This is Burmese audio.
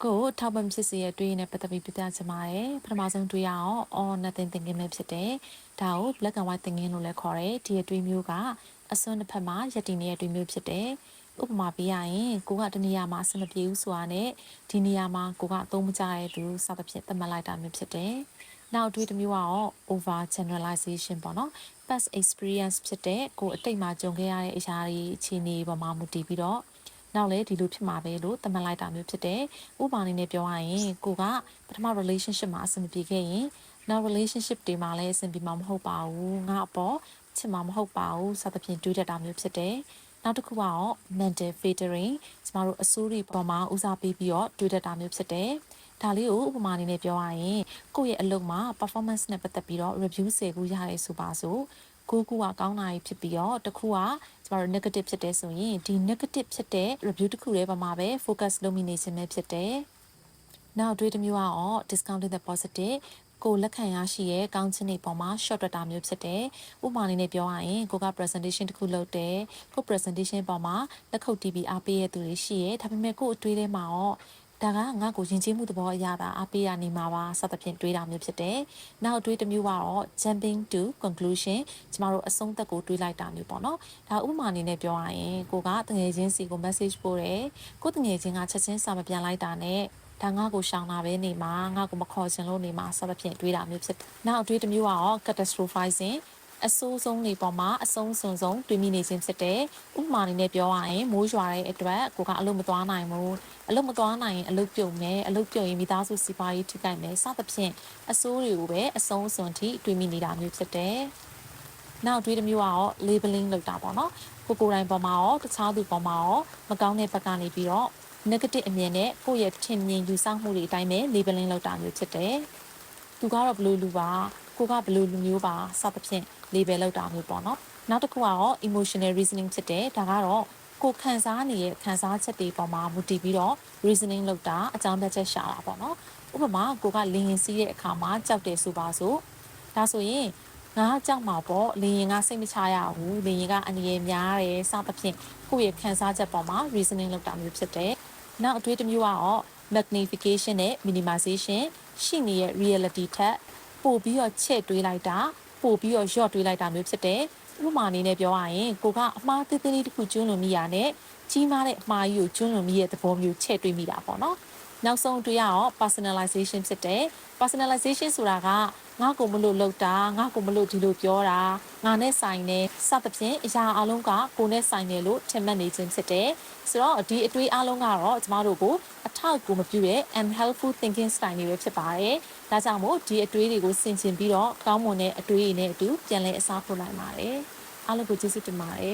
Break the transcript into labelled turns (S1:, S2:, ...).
S1: ကိုထောက်ပံ့ဖြစ်စေရဲ့တွေးနဲ့ပတ်သက်ပြီးပြပြချင်ပါတယ်ပထမဆုံးတွေးရအောင် all nothing thinking ပဲဖြစ်တယ်ဒါကို black and white thinking လို့လည်းခေါ်တယ်ဒီအတွေးမျိုးကအစွန်းတစ်ဖက်မှာယက်တည်နေတဲ့အတွေးမျိုးဖြစ်တယ်ဥပမာပေးရရင်ကိုကတနေရာမှာအဆင်မပြေဘူးဆိုတာနဲ့ဒီနေရာမှာကိုကအသုံးမကျတဲ့သူစသဖြင့်သတ်မှတ်လိုက်တာမျိုးဖြစ်တယ်နောက်တွေးတစ်မျိုးကတော့ over generalization ပေါ့နော် past experience ဖြစ်တဲ့ကိုအတိတ်မှာကြုံခဲ့ရတဲ့အရာတွေအခြေအနေပေါ်မှာမူတည်ပြီးတော့နောက်လေဒီလိုဖြစ်မှာပဲလို့သတ်မှတ်လိုက်တာမျိုးဖြစ်တယ်။ဥပမာအနေနဲ့ပြောရရင်ကိုကပထမ relationship မှာအဆင်မပြေခဲ့ရင်နောက် relationship တွေမှာလည်းအဆင်ပြေမှာမဟုတ်ပါဘူး။ငါအပေါ်ချစ်မှာမဟုတ်ပါဘူးစသဖြင့်တွေးတတ်တာမျိုးဖြစ်တယ်။နောက်တစ်ခုကတော့ mental filtering ကျမတို့အစိုးရပေါ်မှာဦးစားပေးပြီးတော့တွေးတတ်တာမျိုးဖြစ်တယ်။ဒါလေးကိုဥပမာအနေနဲ့ပြောရရင်ကိုယ့်ရဲ့အလုပ်မှာ performance နဲ့ပတ်သက်ပြီးတော့ review 10ခုရတယ်ဆိုပါစို့ကိုကကောင်းတာဖြစ်ပြီးတော့တစ်ခုကကျမတို့ negative ဖြစ်တဲ့ဆိုရင်ဒီ negative ဖြစ်တဲ့ review တစ်ခုတည်းပါမှာပဲ focus လုပ်မိနေခြင်းပဲဖြစ်တယ်။နောက်တွေးတစ်မျိုးကတော့ discounting the positive ကိုလက်ခံရရှိရဲ့ကောင်းခြင်းတွေပေါ်မှာ short တွက်တာမျိုးဖြစ်တယ်။ဥပမာအနေနဲ့ပြောရရင်ကိုက presentation တစ်ခုလုပ်တယ်။ကို presentation ပေါ်မှာလက်ခုပ်တီးပြီးအားပေးရတဲ့သူတွေရှိရဲ့ဒါပေမဲ့ကိုအတွေးထဲမှာတော့ဒါကငါ့ကိုယဉ်ကျေးမှုသဘောအရသာအားပေးရနေမှာပါစသဖြင့်တွေးတာမျိုးဖြစ်တယ်။နောက်တွေးတစ်မျိုးကတော့ jumping to conclusion ကျမတို့အဆုံးသတ်ကိုတွေးလိုက်တာမျိုးပေါ့နော်။ဒါဥပမာအနေနဲ့ပြောရရင်ကိုကတငယ်ချင်းစီကို message ပို့တယ်။ကိုတငယ်ချင်းကချက်ချင်းစာမပြန်လိုက်တာနဲ့ဒါငါ့ကိုရှောင်တာပဲနေမှာငါ့ကိုမခေါ်ချင်လို့နေမှာစသဖြင့်တွေးတာမျိုးဖြစ်တယ်။နောက်တွေးတစ်မျိုးကတော့ catastrophizingအဆိုးဆုံးတွေပေါ်မှာအဆုံးစွန်ဆုံးတွေးမိနေခြင်းဖြစ်တယ်။ဥပမာအနေနဲ့ပြောရရင်မိုးရွာတဲ့အတွက်ကိုကအလုပ်မသွားနိုင်ဘူး။အလုပ်မသွားနိုင်ရင်အလုပ်ပြုတ်မယ်။အလုပ်ပြုတ်ရင်မိသားစုစီးပွားရေးထိခိုက်မယ်စသဖြင့်အဆိုးတွေကိုပဲအဆုံးစွန်ထိတွေးမိနေတာမျိုးဖြစ်တယ်။နောက်တွေးတစ်မျိုးကတော့ labeling လုပ်တာပေါ့နော်။ကိုယ်တိုင်ပေါ်မှာရောတခြားသူပေါ်မှာရောမကောင်းတဲ့ဘက်ကနေပြီးတော့ negative အမြင်နဲ့ကိုယ့်ရဲ့ထင်မြင်ယူဆမှုတွေအတိုင်းပဲ labeling လုပ်တာမျိုးဖြစ်တယ်။သူကတော့ဘလို့လူပါကိုကဘလို့လူမျိုးပါစသဖြင့် label လောက်တာမျိုးပေါ့နော်နောက်တစ်ခုကတော့ emotional reasoning ဖြစ်တယ်ဒါကတော့ကိုခံစားနေတဲ့ခံစားချက်တွေပေါ်မှာမူတည်ပြီးတော့ reasoning လောက်တာအကြောင်းပြချက်ရှာတာပေါ့နော်ဥပမာကိုကလင်းရင်စီးတဲ့အခါမှာကြောက်တယ်ဆိုပါစို့ဒါဆိုရင်ငါကြောက်မှာပေါ့လင်းရင်ကစိတ်မချရဘူးလင်းရင်ကအန္တရာယ်များတယ်စသဖြင့်ကိုယ့်ရဲ့ခံစားချက်ပေါ်မှာ reasoning လောက်တာမျိုးဖြစ်တယ်နောက်အတွေးတစ်မျိုးကတော့ magnification နဲ့ minimization ရှိနေတဲ့ reality ထက်ပို့ပြီးတော့ချဲ့တွေးလိုက်တာပို့ပြီးတော့ရော့တွေးလိုက်တာမျိုးဖြစ်တယ်ဥပမာအနေနဲ့ပြောရရင်ကိုကအမှားသေးသေးလေးတစ်ခုကျွန်းလွန်မိရနဲ့ကြီးမားတဲ့အမှားကြီးကိုကျွန်းလွန်မိရဲ့သဘောမျိုးချဲ့တွေးမိတာပေါ့နော်နောက်ဆုံးတွေးရအောင် personalization ဖြစ်တယ် personalization ဆိုတာကငါ့ကိုမလို့လောက်တာငါ့ကိုမလို့ဒီလိုပြောတာငါနဲ့ဆိုင်နေစသဖြင့်အရာအလုံးကကိုနဲ့ဆိုင်နေလို့ထင်မှတ်နေခြင်းဖြစ်တယ်ဆိုတော့ဒီအတွေးအလုံးကတော့ကျမတို့ကိုအထောက်အကူမပြုတဲ့ unhelpful thinking style တွေပဲဖြစ်ပါတယ်ဒါကြောင့်မို့ဒီအတွေးတွေကိုဆင်ခြင်ပြီးတော့ကောင်းမွန်တဲ့အတွေးတွေနဲ့အတူပြန်လည်အစားထိုးလိုက်ပါတယ်အားလုံးကိုကျေးဇူးတင်ပါတယ်